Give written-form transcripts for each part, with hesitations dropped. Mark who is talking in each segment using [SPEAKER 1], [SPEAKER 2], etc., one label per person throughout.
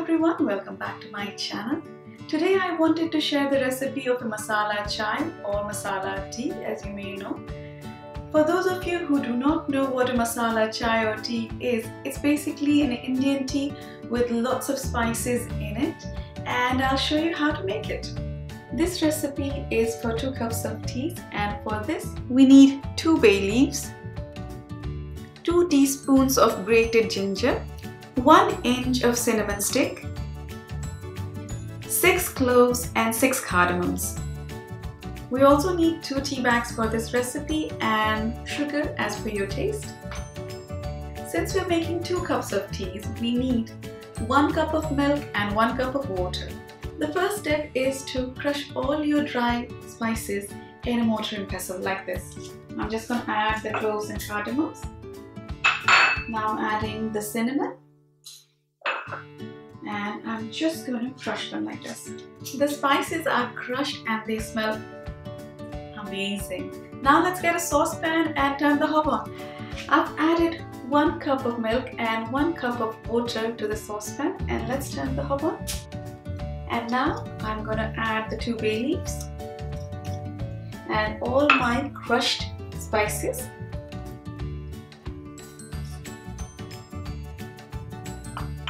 [SPEAKER 1] everyone, welcome back to my channel. Today I wanted to share the recipe of a masala chai or masala tea, as you may know. For those of you who do not know what a masala chai or tea is, it's basically an Indian tea with lots of spices in it, and I'll show you how to make it. This recipe is for 2 cups of tea, and for this we need 2 bay leaves, 2 teaspoons of grated ginger, 1 inch of cinnamon stick, 6 cloves and 6 cardamoms. We also need 2 tea bags for this recipe and sugar as per your taste. Since we're making 2 cups of tea, we need 1 cup of milk and 1 cup of water. The first step is to crush all your dry spices in a mortar and pestle like this. I'm just going to add the cloves and cardamoms. Now I'm adding the cinnamon. And I'm just going to crush them like this. The spices are crushed and they smell amazing. Now let's get a saucepan and turn the hob on. I've added 1 cup of milk and 1 cup of water to the saucepan, and let's turn the hob on. And now I'm going to add the 2 bay leaves and all my crushed spices.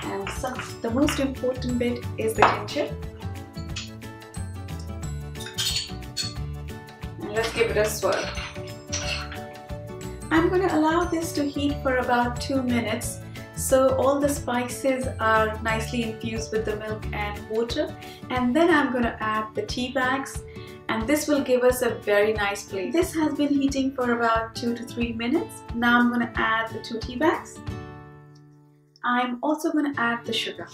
[SPEAKER 1] And the most important bit is the ginger. And let's give it a swirl. I'm going to allow this to heat for about 2 minutes so all the spices are nicely infused with the milk and water, and then I'm going to add the tea bags, and this will give us a very nice flavor. This has been heating for about 2 to 3 minutes. Now I'm going to add the 2 tea bags. I'm also going to add the sugar.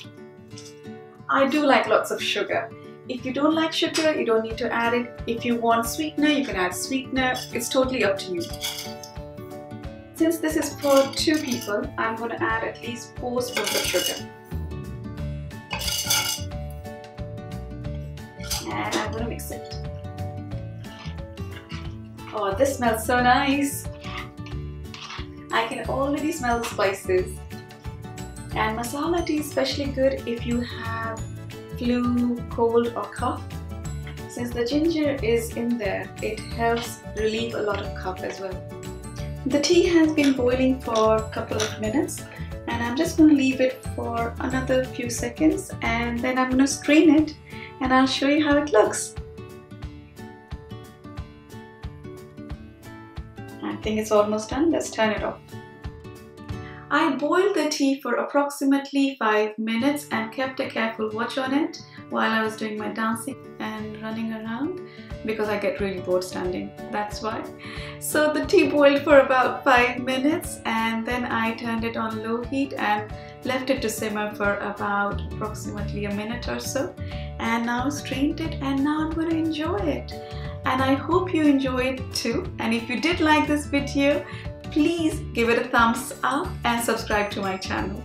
[SPEAKER 1] I do like lots of sugar. If you don't like sugar, you don't need to add it. If you want sweetener, you can add sweetener. It's totally up to you. Since this is for 2 people, I'm going to add at least 4 spoons of sugar. And I'm going to mix it. Oh, this smells so nice. I can already smell the spices. And masala tea is especially good if you have flu, cold or cough. Since the ginger is in there, it helps relieve a lot of cough as well. The tea has been boiling for a couple of minutes, and I'm just going to leave it for another few seconds, and then I'm going to strain it and I'll show you how it looks. I think it's almost done. Let's turn it off. I boiled the tea for approximately 5 minutes and kept a careful watch on it while I was doing my dancing and running around, because I get really bored standing, that's why. So the tea boiled for about 5 minutes, and then I turned it on low heat and left it to simmer for about approximately a minute or so, and now strained it, and now I'm going to enjoy it. And I hope you enjoyed it too, and if you did like this video, please give it a thumbs up and subscribe to my channel.